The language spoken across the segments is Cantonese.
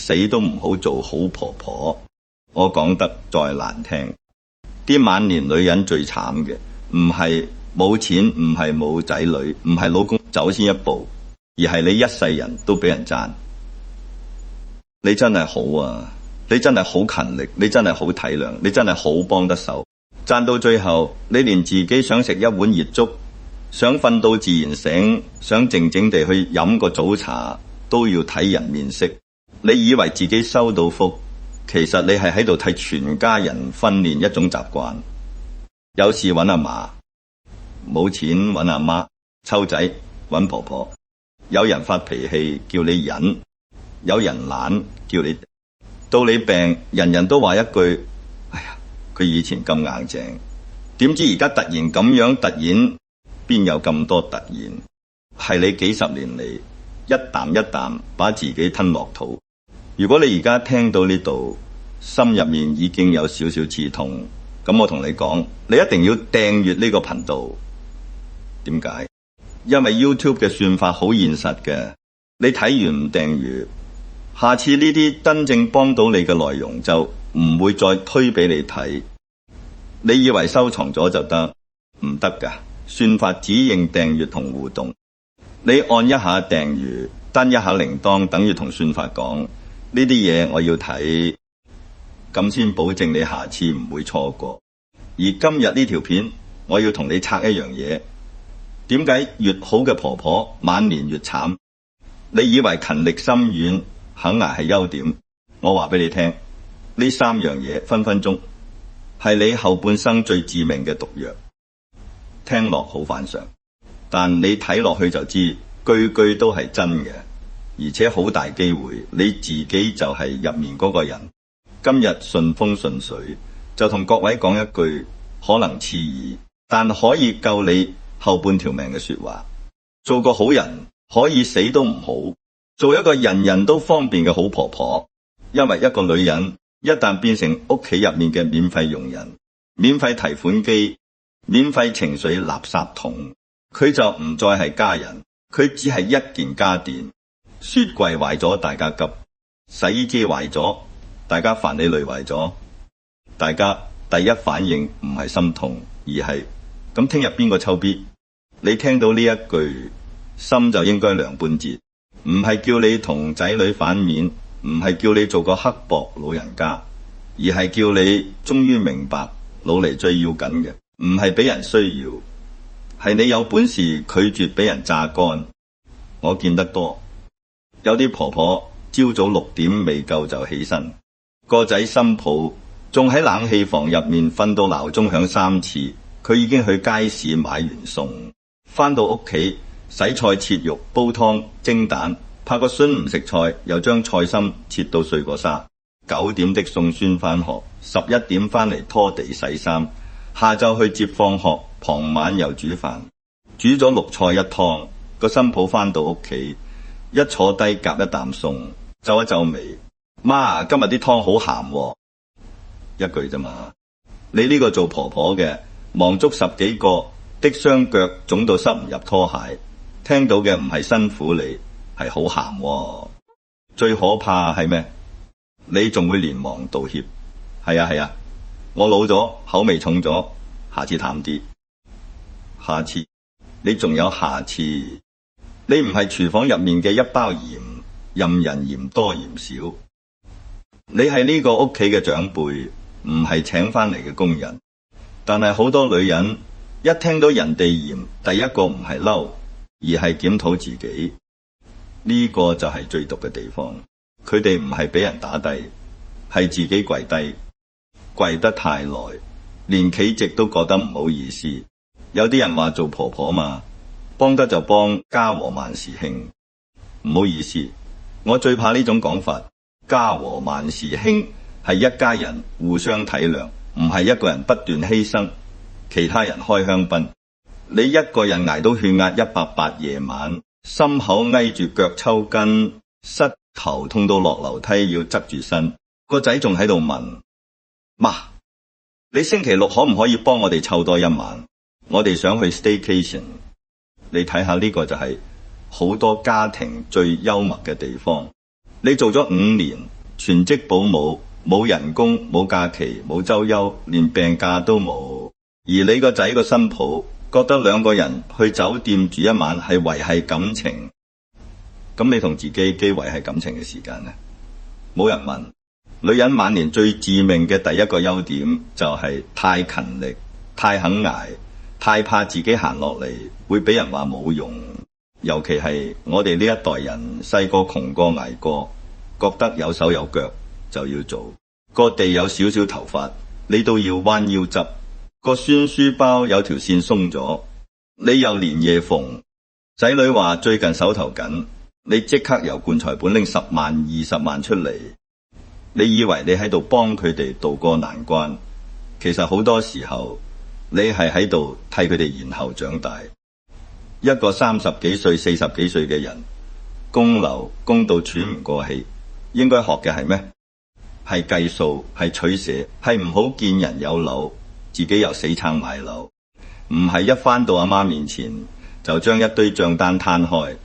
死都唔好做好婆婆。我講得再難聽，啲晚年女人最慘嘅，唔係冇錢，唔係冇仔女，唔係老公走先一步，而係你一世人都俾人讚。你真係好啊，你真係好勤力，你真係好體諒，你真係好幫得手。讚到最後，你連自己想食一碗熱粥，想瞓到自然醒，想靜靜地去飲個早茶，都要睇人面色。你以為自己收到福，其實你係喺度替全家人訓練一種習慣。有事揾阿嫲，冇錢揾阿媽，湊仔揾婆婆。有人發脾氣叫你忍，有人懶叫你，到你病，人人都話一句：哎呀，佢以前咁硬淨，點知而家突然咁樣突然，邊有咁多突然？係你幾十年嚟一啖一啖把自己吞落肚。如果你而家聽到呢度，心入面已經有少少刺痛，咁我同你講，你一定要訂閱呢個頻道。點解？因為 YouTube 嘅算法好現實嘅，你睇完唔訂閱，下次呢啲真正幫到你嘅內容就唔會再推俾你睇。你以為收藏咗就得？唔得㗎，算法只認訂閱同互動。你按一下訂閱，登一下鈴鐺，等於同算法講呢啲嘢我要睇，咁先保證你下次唔會錯過。而今日呢條片，我要同你拆一樣嘢。點解越好嘅婆婆晚年越慘？你以為勤力心軟肯捱係優點？我話俾你聽，呢三樣嘢分分鐘係你後半生最致命嘅毒藥。聽落好反常，但你睇落去就知，句句都係真嘅，而且好大機會你自己就係入面嗰個人。今日順風順水，就同各位講一句可能刺耳，但可以救你後半條命嘅說話。做個好人可以死都唔好，做一個人人都方便嘅好婆婆。因為一個女人一旦變成屋企入面嘅免費傭人、免費提款機、免費情緒垃圾桶，佢就唔再係家人，佢只係一件家電。雪櫃壞咗大家急，洗衣機壞咗大家煩，你累壞咗，大家第一反應唔係心痛，而係咁聽日邊個抽咇？你聽到呢一句，心就應該涼半截。唔係叫你同仔女反面，唔係叫你做個刻薄老人家，而係叫你終於明白老嚟最要緊嘅唔係俾人需要，係你有本事拒絕俾人榨乾。我見得多，有啲婆婆朝早6點未夠就起身，個仔新抱仲喺冷氣房入面瞓到鬧鐘響3次，佢已經去街市買完餸，返到屋企洗菜切肉煲湯蒸蛋，怕個孫唔食菜，又將菜心切到碎過沙。9點的送孫返學，11點返嚟拖地洗衫，下晝去接放學，傍晚又煮飯，煮咗6菜1湯。個新抱返到屋企，一坐低夾一啖餸，皺一皺眉，媽，今日啲湯好鹹喎。一句啫嘛。你呢個做婆婆嘅，忙足10幾個，的雙腳腫到塞唔入拖鞋，聽到嘅唔係辛苦你，係好鹹喎。最可怕係咩？你仲會連忙道歉。係啊，我老咗，口味重咗，下次淡啲。下次，你仲有下次。你唔係廚房入面嘅一包鹽，任人嫌多嫌少。你係呢個屋企嘅長輩，唔係請返嚟嘅工人。但係好多女人一聽到人哋嫌，第一個唔係嬲，而係檢討自己。呢個就係最毒嘅地方。佢哋唔係俾人打低，係自己跪低，跪得太耐，連企直都覺得唔好意思。有啲人話做婆婆嘛，幫得就幫，家和萬事興。唔好意思，我最怕呢種講法。家和萬事興係一家人互相體諒，唔係一個人不斷犧牲，其他人開香檳。你一個人捱到血壓180夜晚，心口翳住腳抽筋，膝頭痛到落樓梯要側住身，個仔仲喺度問：媽，你星期6可唔可以幫我哋湊多1晚？我哋想去 staycation。你睇下，呢個就係好多家庭最幽默嘅地方。你做咗5年，全職保姆，冇人工，冇假期，冇周休，連病假都冇。而你個仔個新抱覺得兩個人去酒店住一晚係維繫感情，咁你同自己維繫感情嘅時間呢？冇人問。女人晚年最致命嘅第一個優點就係太勤力、太肯捱、太怕自己行落嚟會俾人話冇用。尤其係我哋呢一代人細個窮過捱過，覺得有手有腳就要做。個地有少少頭髮，你都要彎腰執。個孫書包有條線鬆咗，你又連夜縫。仔女話最近手頭緊，你即刻由棺材本拎10萬、20萬出嚟。你以為你喺度幫佢哋渡過難關，其實好多時候你係喺度替佢哋延後長大。一個30幾歲、40幾歲嘅人，供樓供到喘唔過氣，應該學嘅係咩？係計數，係取捨，係唔好見人有樓，自己又死撐買樓。唔係一返到阿媽面前就將一堆賬單攤開，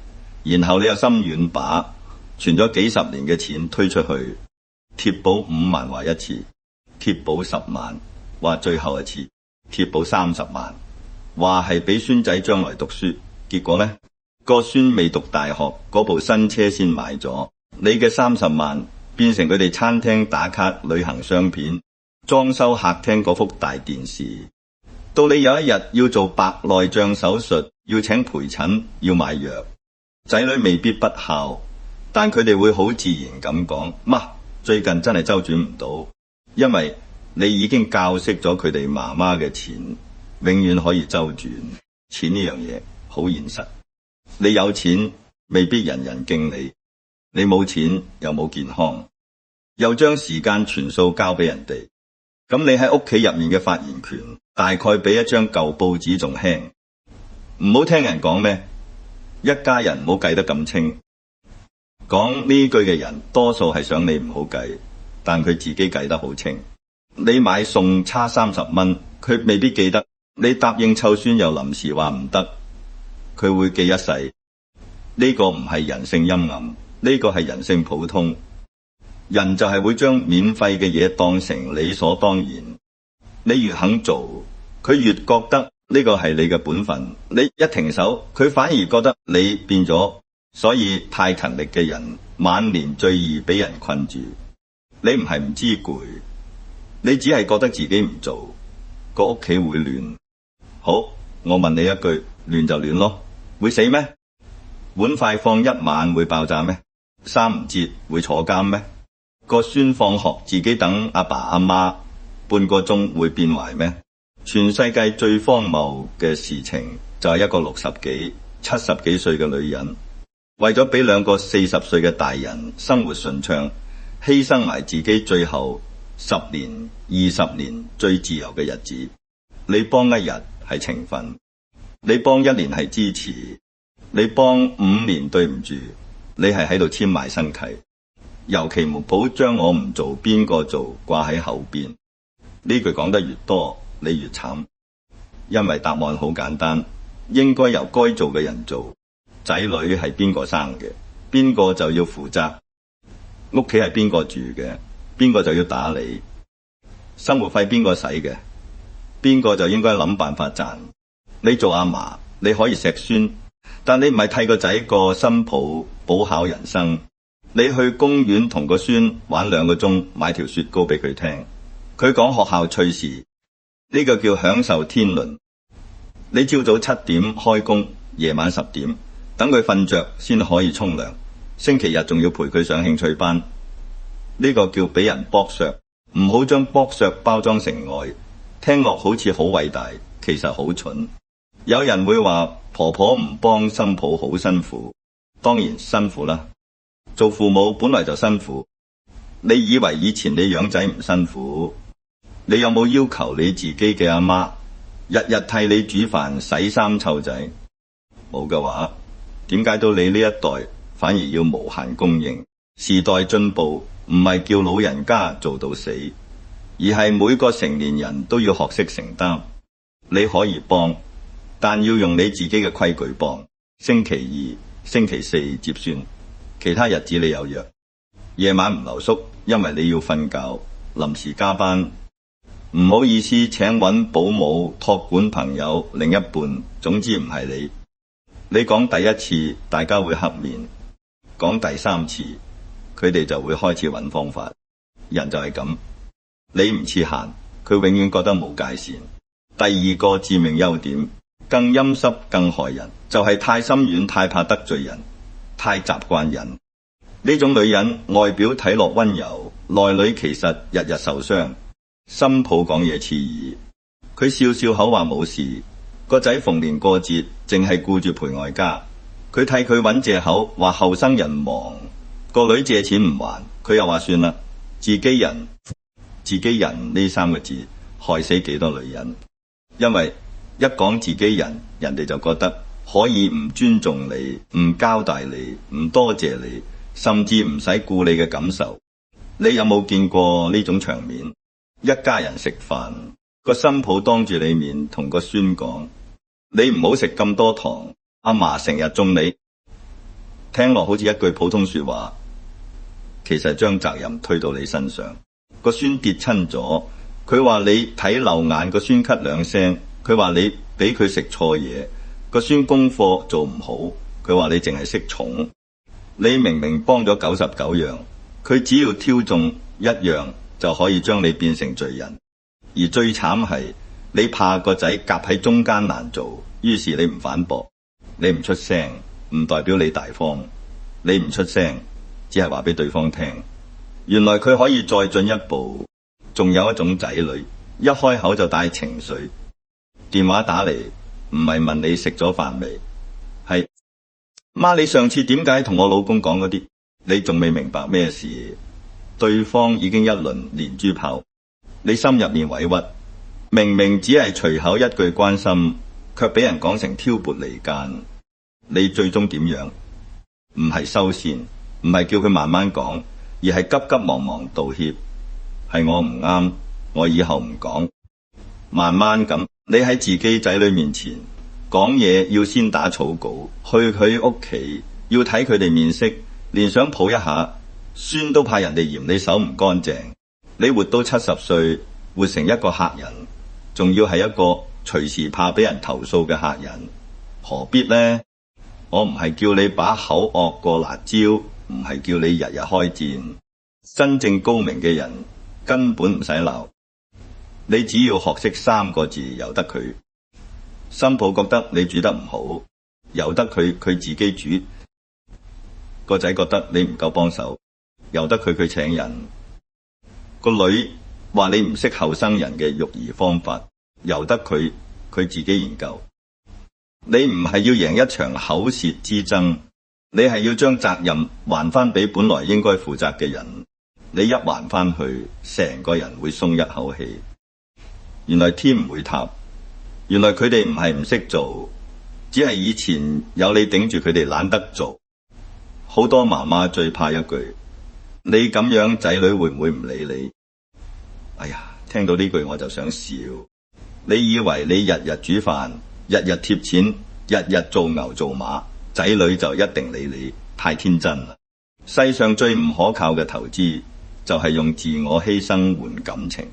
然後你又心軟把存咗幾十年嘅錢推出去，貼補5萬話一次，貼補10萬話最後一次，貼補30萬話係俾孫仔將來讀書。結果呢，個孫未讀大學，嗰部新車先買咗，你嘅30萬變成佢哋餐廳打卡、旅行相片、裝修客廳嗰幅大電視。到你有一日要做白內障手術，要請陪診，要買藥，仔女未必不孝，但佢哋會好自然咁講：媽，最近真係周轉唔到，因為你已經教識咗佢哋媽媽嘅錢永遠可以周轉。錢呢樣嘢好現實，你有錢未必人人敬你，你冇錢又冇健康，又將時間全數交俾人哋，咁你喺屋企入面嘅發言權大概比一張舊報紙仲輕。唔好聽人講咩，一家人唔好計得咁清。講呢句嘅人多數係想你唔好計，但佢自己計得好清。你買餸差30蚊，佢未必記得。你答應湊孫又臨時話唔得，佢會記一世。呢個唔係人性陰暗，呢個係人性普通。人就係會將免費嘅嘢當成理所當然。你越肯做，佢越覺得呢個係你嘅本分。你一停手，佢反而覺得你變咗。所以太勤力嘅人晚年最易俾人困住。你唔係唔知攰，你只係覺得自己唔做，個屋企會亂。好，我問你一句，亂就亂咯，會死咩？碗筷放一晚會爆炸咩？3唔接會坐監咩？個孫放學自己等阿爸阿媽半個鐘會變壞咩？全世界最荒謬嘅事情就係一個60幾、70幾歲嘅女人，為咗俾2個40歲嘅大人生活順暢，犧牲埋自己最後10年、20年最自由嘅日子。你幫一日係情分，你幫1年係支持，你幫5年對唔住，你係喺度簽埋新契。尤其唔好將我唔做邊個做掛喺後邊。呢句講得越多，你越慘。因為答案好簡單，應該由該做嘅人做。仔女係邊個生嘅，邊個就要負責。屋企係邊個住嘅，邊個就要打理。生活費邊個使嘅，邊個就應該諗辦法賺。你做阿嫲，你可以錫孫，但你唔係替個仔個新抱補考人生。你去公園同個孫玩2個鐘，買條雪糕俾佢聽，佢講學校趣事，呢個叫享受天倫。你朝早7點開工，夜晚10點等佢瞓着先可以沖涼，星期日仲要陪佢上興趣班，呢個叫俾人剝削。唔好將剝削包裝成愛，聽落好似好偉大，其實好蠢。有人會話婆婆唔幫新抱好辛苦，當然辛苦啦。做父母本來就辛苦，你以為以前你養仔唔辛苦？你有冇要求你自己嘅阿媽日日替你煮飯、洗衫、湊仔？冇嘅話，點解到你呢一代反而要無限供應？時代進步唔係叫老人家做到死，而係每個成年人都要學識承擔。你可以幫，但要用你自己嘅規矩幫。星期2、星期4接孫，其他日子你有約。夜晚唔留宿，因為你要瞓覺，臨時加班，唔好意思請搵保姆、託管朋友、另一半，總之唔係你。你講第一次，大家會黑面；講第三次，佢哋就會開始搵方法。人就係咁，你唔似閒，佢永遠覺得冇界線。第二個致命優點，更陰濕、更害人，就係太心軟、太怕得罪人、太習慣忍。呢種女人外表睇落溫柔，內裏其實日日受傷。新抱講嘢刺耳，佢笑笑口話冇事。個仔逢年過節淨係顧住陪外家，佢替佢揾借口話後生人忙。個女借錢唔還，佢又話算啦。自己人呢三個字害死幾多女人。因為一講自己人，人哋就覺得可以唔尊重你、唔交代你、唔多謝你，甚至唔使顧你嘅感受。你有冇見過呢種場面？一家人食飯，個新抱當住你面同個孫講：你唔好食咁多糖，阿嫲成日縱你。聽落好似一句普通說話，其實將責任推到你身上。個孫跌親咗，佢話你睇漏眼，個孫咳兩聲，佢話你俾佢食錯嘢。個孫功課做唔好，佢話你淨係識寵。你明明幫咗99樣，佢只要挑中一樣就可以將你變成罪人。而最慘係你怕個仔夾喺中間難做，於是你唔反駁，你唔出聲，唔代表你大方。你唔出聲，只係話俾對方聽，原來佢可以再進一步。仲有一種仔女，一開口就帶情緒，電話打嚟唔係問你食咗飯未，係媽，你上次點解同我老公講嗰啲？你仲未明白咩事，對方已經一輪連珠炮。你心入面委屈，明明只係隨口一句關心，卻俾人講成挑撥離間。你最終點樣？唔係收線，唔係叫佢慢慢講，而係急急忙忙道歉。係我唔啱，我以後唔講。慢慢咁，你喺自己仔女面前講嘢要先打草稿，去佢屋企要睇佢哋面色，連想抱一下孫都怕人哋嫌你手唔乾淨。你活到70歲，活成一個客人，仲要係一個隨時怕俾人投訴嘅客人，何必呢？我唔係叫你把口惡過辣椒，唔係叫你日日開戰。真正高明嘅人根本唔使鬧，你只要學識3個字，由得佢。新抱覺得你煮得唔好，由得佢自己煮。個仔覺得你唔夠幫手，由得佢請人。個女話你唔識後生人嘅育兒方法，由得佢自己研究。你唔係要贏一場口舌之爭，你係要將責任還翻俾本來應該負責嘅人。你一還翻去，成個人會鬆一口氣。原來天唔會塌，原來佢哋唔係唔識做，只係以前有你頂住佢哋懶得做。好多媽媽最怕一句：你咁樣仔女會唔會唔理你？哎呀，聽到呢句我就想笑。你以為你日日煮飯，日日貼錢，日日做牛做馬，仔女就一定理你？太天真啦！世上最唔可靠嘅投資就係用自我犧牲換感情。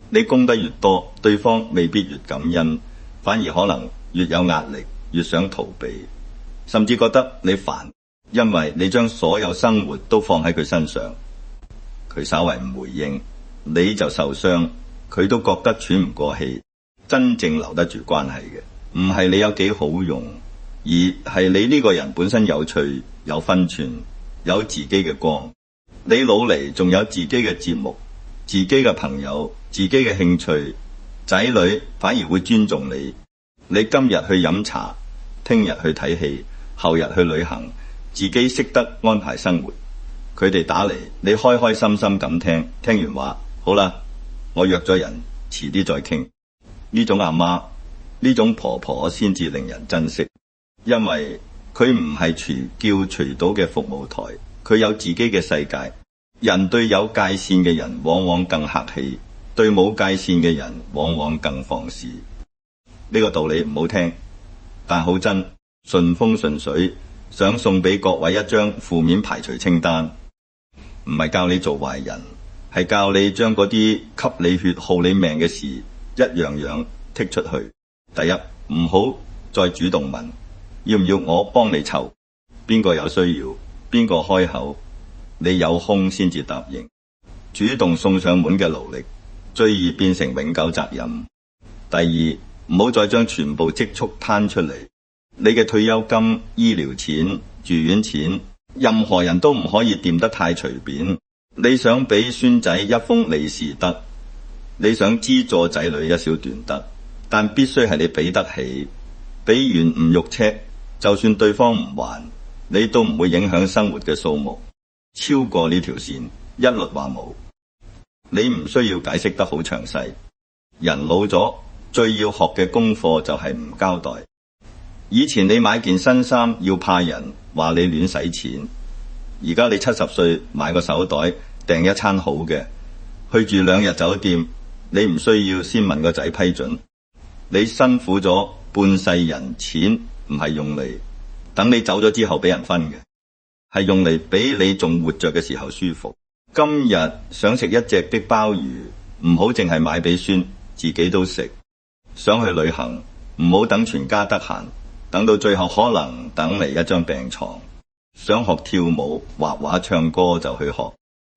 你供得越多，對方未必越感恩，反而可能越有壓力，越想逃避，甚至覺得你煩，因為你將所有生活都放喺佢身上。佢稍為唔回應，你就受傷，佢都覺得喘唔過氣。真正留得住關係嘅，唔係你有幾好用，而係你呢個人本身有趣、有分寸、有自己嘅光。你老嚟仲有自己嘅節目、自己嘅朋友、自己嘅興趣，仔女反而會尊重你。你今日去飲茶，聽日去睇戲，後日去旅行，自己識得安排生活。佢哋打嚟，你開開心心咁聽，聽完話好啦，我約咗人，遲啲再傾。呢種阿媽，呢種婆婆先至令人珍惜，因為佢唔係隨叫隨到嘅服務台，佢有自己嘅世界。人對有界線嘅人往往更客氣，對冇界線嘅人往往更放肆。呢個道理唔好聽，但好真。順風順水，想送俾各位一張負面排除清單。唔係教你做壞人，係教你將嗰啲吸你血耗你命嘅事一樣樣剔出去。第一，唔好再主動問要唔要我幫你湊，邊個有需要邊個開口，你有空先至答應。主動送上門嘅勞力最易變成永久責任。第二，唔好再將全部積蓄攤出嚟，你嘅退休金、醫療錢、住院錢，任何人都唔可以掂得太隨便。你想俾孫仔一封利是得，你想資助仔女一小段得，但必須係你俾得起。俾完唔肉赤，就算對方唔還，你都唔會影響生活嘅數目。超過呢條線，一律話冇。你唔需要解釋得好詳細。人老咗，最要學嘅功課就係唔交代。以前你買件新衫要怕人話你亂使錢，而家你70歲買個手袋訂一餐好嘅，去住2日酒店，你唔需要先問個仔批准。你辛苦咗半世人，錢唔係用嚟等你走咗之後俾人分嘅，係用嚟俾你仲活着嘅時候舒服。今日想食一隻的鮑魚，唔好淨係買俾孫，自己都食。想去旅行，唔好等全家得閒，等到最後可能等嚟一張病床。想學跳舞、畫畫、唱歌就去學，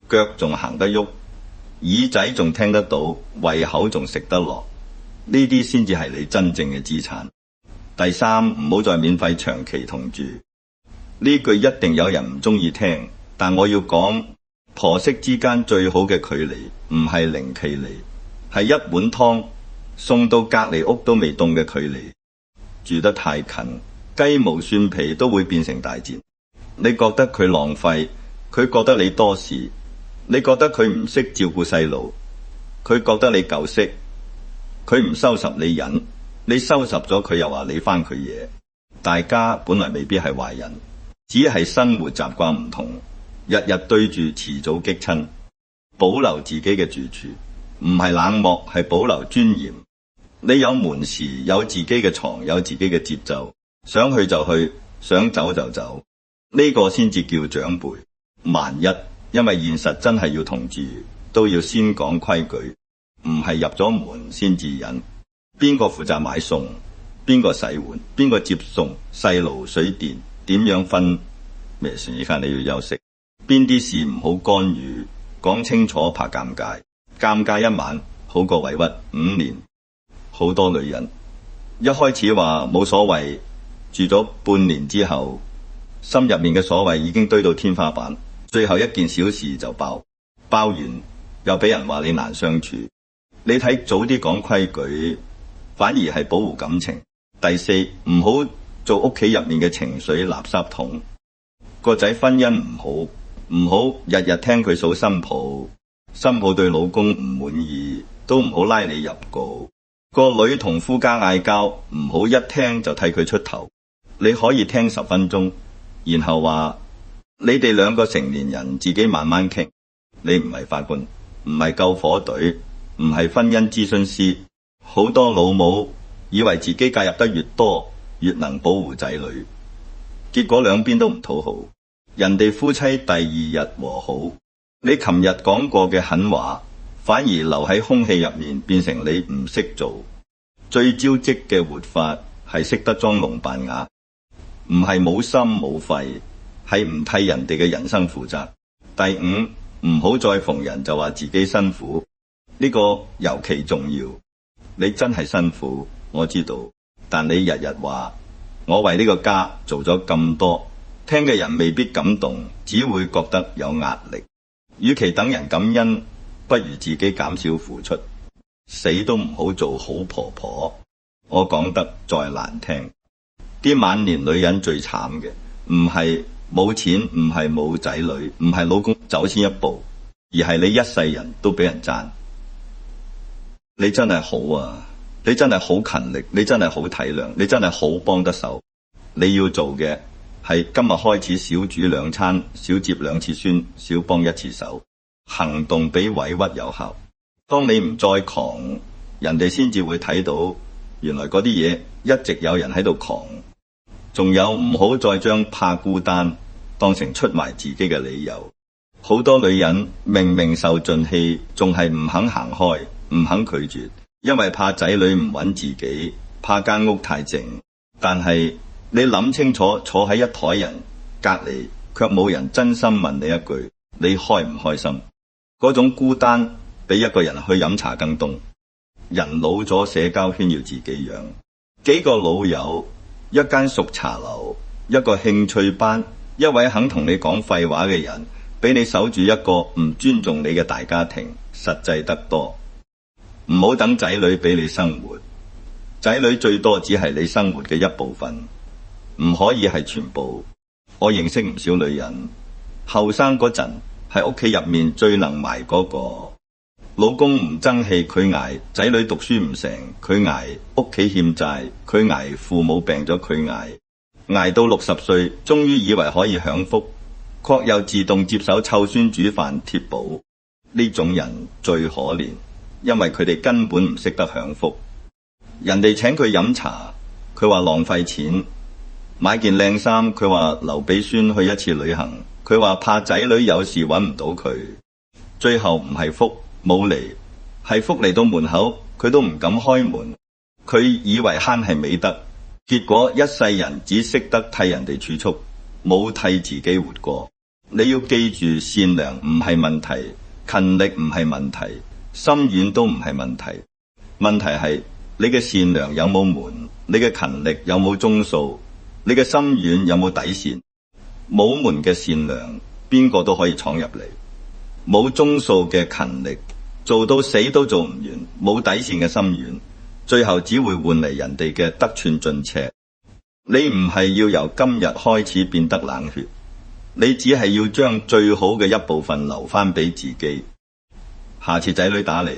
腳仲行得喐，耳仔仲聽得到，胃口仲食得落，呢啲先至係你真正嘅資產。第三，唔好再免費長期同住。呢句一定有人唔中意聽，但我要講，婆媳之間最好嘅距離唔係零距離，係一碗湯送到隔離屋都未凍嘅距離。住得太近，雞毛蒜皮都會變成大戰。你覺得佢浪費，佢覺得你多事；你覺得佢唔識照顧細路，佢覺得你夠識。佢唔收拾你忍，你收拾咗佢又話你翻佢嘢。大家本來未必係壞人，只係生活習慣唔同，日日對住遲早激親。保留自己嘅住處，唔係冷漠，係保留尊嚴。你有門匙，有自己嘅床，有自己嘅節奏，想去就去，想走就走，呢個先至叫長輩。萬一因為現實真係要同住，都要先講規矩，唔係入咗門先至忍。邊個負責買餸，邊個洗碗，邊個接送，細路水電點樣分咩事？而家你要休息，邊啲事唔好干預，講清楚怕尷尬，尷尬一晚好過委屈5年。好多女人一開始話冇所謂，住咗半年之後，心入面嘅所謂已經堆到天花板，最後一件小事就爆完又俾人話你難相處。你睇早啲講規矩，反而係保護感情。第四，唔好做屋企入面嘅情緒垃圾桶。個仔婚姻唔好日日聽佢數新抱，新抱對老公唔滿意都唔好拉你入局。個女同夫家嗌交，唔好一聽就替佢出頭。你可以聽10分鐘，然後話你哋2個成年人自己慢慢傾。你唔係法官，唔係救火隊，唔係婚姻諮詢師。好多老母以為自己介入得越多，越能保護仔女，結果兩邊都唔討好。人哋夫妻第2日和好，你琴日講過嘅狠話，反而留喺空氣入面，變成你唔識做。最招積嘅活法係識得裝聾扮啞，唔係冇心冇肺，係唔替人哋嘅人生負責。第5，唔好再逢人就話自己辛苦，呢個尤其重要。你真係辛苦，我知道，但你日日話我為呢個家做咗咁多，聽嘅人未必感動，只會覺得有壓力。與其等人感恩，不如自己減少付出。死都唔好做好婆婆。我講得再難聽，啲晚年女人最慘嘅，唔係冇錢，唔係冇仔女，唔係老公走先一步，而係你一世人都俾人讚。你真係好啊，你真係好勤力，你真係好體諒，你真係好幫得手。你要做嘅係今日開始少煮2餐，少接2次孫，少幫1次手。行動比委屈有效。當你唔再狂，人哋先至會睇到原來嗰啲嘢一直有人喺度狂。仲有，唔好再將怕孤單當成出賣自己嘅理由。好多女人明明受盡氣，仲係唔肯行開，唔肯拒絕，因為怕仔女唔穩自己，怕間屋太靜。但係你諗清楚，坐喺一枱人隔離，卻冇人真心問你一句，你開唔開心？嗰種孤單比一個人去飲茶更凍。人老咗，社交圈要自己養，幾個老友，一間熟茶樓，一個興趣班，一位肯同你講廢話嘅人，比你守住一個唔尊重你嘅大家庭實際得多。唔好等仔女俾你生活，仔女最多只係你生活嘅一部分，唔可以係全部。我認識唔少女人，後生嗰陣係屋企入面最能埋嗰個。老公唔爭氣，佢捱；仔女讀書唔成，佢捱；屋企欠債，佢捱；父母病咗，佢捱到60歲，終於以為可以享福，卻又自動接手湊孫煮飯貼補。呢種人最可憐，因為佢哋根本唔識得享福。人哋請佢飲茶，佢話浪費錢；買件靚衫，佢話留俾孫去一次旅行；佢話怕仔女有事揾唔到佢。最後唔係福冇嚟，係福嚟到門口，佢都唔敢開門。佢以為慳係美德，結果一世人只識得替人哋儲蓄，冇替自己活過。你要記住，善良唔係問題，勤力唔係問題，心軟都唔係問題。問題係你嘅善良有冇門，你嘅勤力有冇鐘數，你嘅心軟有冇底線。冇門嘅善良，邊個都可以闖入嚟；冇鐘數嘅勤力，做到死都做唔完；冇底線嘅心軟，最後只會換嚟人哋嘅得寸進尺。你唔係要由今日開始變得冷血，你只係要將最好嘅一部分留翻俾自己。下次仔女打嚟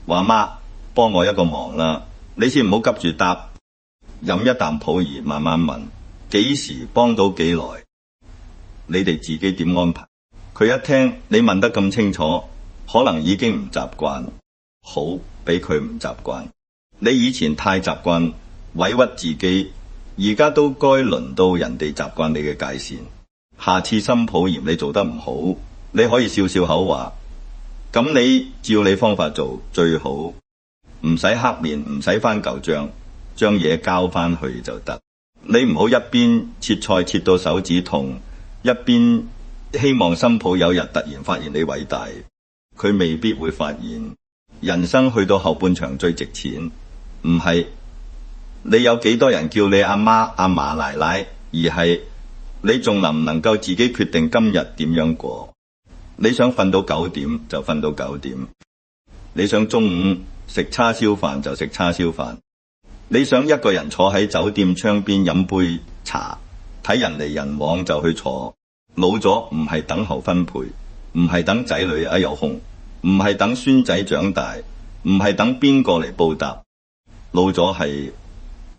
話媽，幫我一個忙啦，你先唔好急住答，飲一啖普洱，慢慢問幾時幫到幾耐，你哋自己點安排。佢一聽你問得咁清楚，可能已經唔習慣，好俾佢唔習慣。你以前太習慣委屈自己，而家都該輪到人哋習慣你嘅界線。下次心抱嫌你做得唔好，你可以笑笑口話，咁你照你方法做最好，唔使黑面，唔使翻舊賬，將嘢交翻去就得。你唔好一邊切菜切到手指痛，一邊希望新抱有日突然發現你偉大。佢未必會發現，人生去到後半場最值錢，唔係你有幾多人叫你阿媽阿嫲奶奶，而係你仲能唔能夠自己決定今日點樣過。你想瞓到9點就瞓到9點，你想中午食叉燒飯就食叉燒飯，你想一個人坐喺酒店窗邊飲杯茶，睇人嚟人往就去坐。老咗唔係等候分配，唔係等仔女一有空，唔係等孫仔長大，唔係等邊個嚟報答。老咗係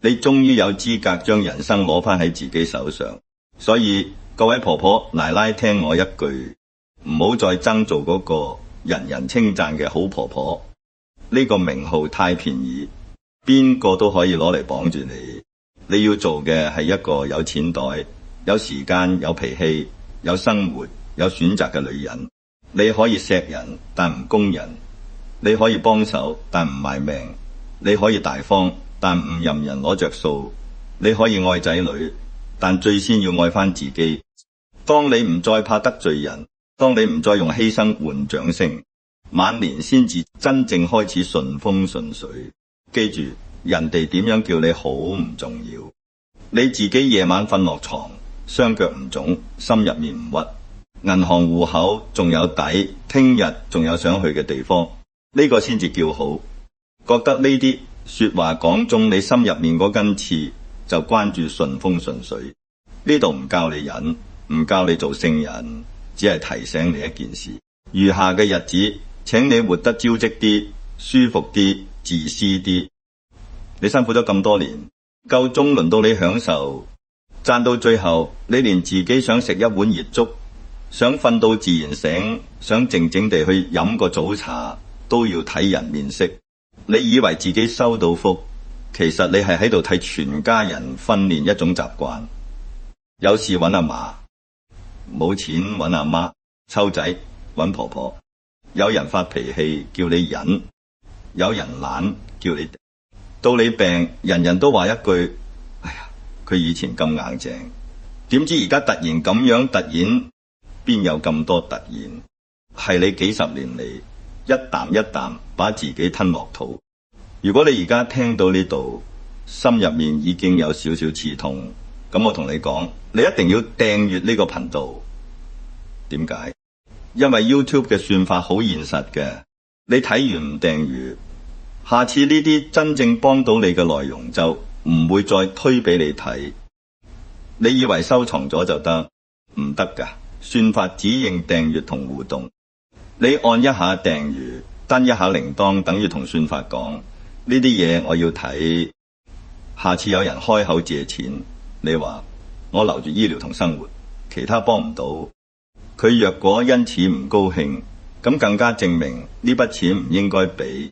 你終於有資格將人生攞翻喺自己手上。所以各位婆婆奶奶，聽我一句，唔好再爭做嗰個人人稱讚嘅好婆婆。呢個名號太便宜，邊個都可以攞嚟綁住你。你要做嘅係一個有錢袋、有時間、有脾氣、有生活、有選擇嘅女人。你可以錫人，但唔攻人；你可以幫手，但唔賣命；你可以大方，但唔任人攞着數；你可以愛仔女，但最先要愛翻自己。當你唔再怕得罪人，當你唔再用犧牲換掌聲，晚年先至真正開始順風順水。記住，人哋點樣叫你好唔重要，你自己夜晚瞓落床，雙腳唔腫，心入面唔屈，銀行戶口仲有底，聽日仲有想去嘅地方，呢個先至叫好。覺得呢啲說話講中你心入面嗰根刺，就關注順風順水。呢度唔教你忍，唔教你做聖人，只係提醒你一件事：餘下嘅日子，請你活得招積啲，舒服啲，自私啲。你辛苦咗咁多年，夠鐘輪到你享受，賺到最後，你連自己想食一碗熱粥，想瞓到自然醒，想靜靜地去飲個早茶，都要睇人面色。你以為自己收到福，其實你係喺度替全家人訓練一種習慣。有事揾阿嫲，冇錢揾阿媽，湊仔搵婆婆，有人發脾氣叫你忍，有人懶叫你到你病，人人都話一句：哎呀，佢以前咁硬淨，點知而家突然咁樣突然，邊有咁多突然？係你幾十年嚟一啖一啖把自己吞落肚。如果你而家聽到呢度，心入面已經有少少刺痛，咁我同你講，你一定要訂閱呢個頻道。點解？因為 YouTube 嘅算法好現實嘅，你睇完唔訂閱，下次呢啲真正幫到你嘅內容就唔會再推俾你睇。你以為收藏咗就得？唔得㗎，算法只認訂閱同互動。你按一下訂閱，登一下鈴鐺，等於同算法講呢啲嘢我要睇。下次有人開口借錢，你話我留住醫療同生活，其他幫唔到。佢若果因此唔高興，咁更加證明呢筆錢唔應該俾。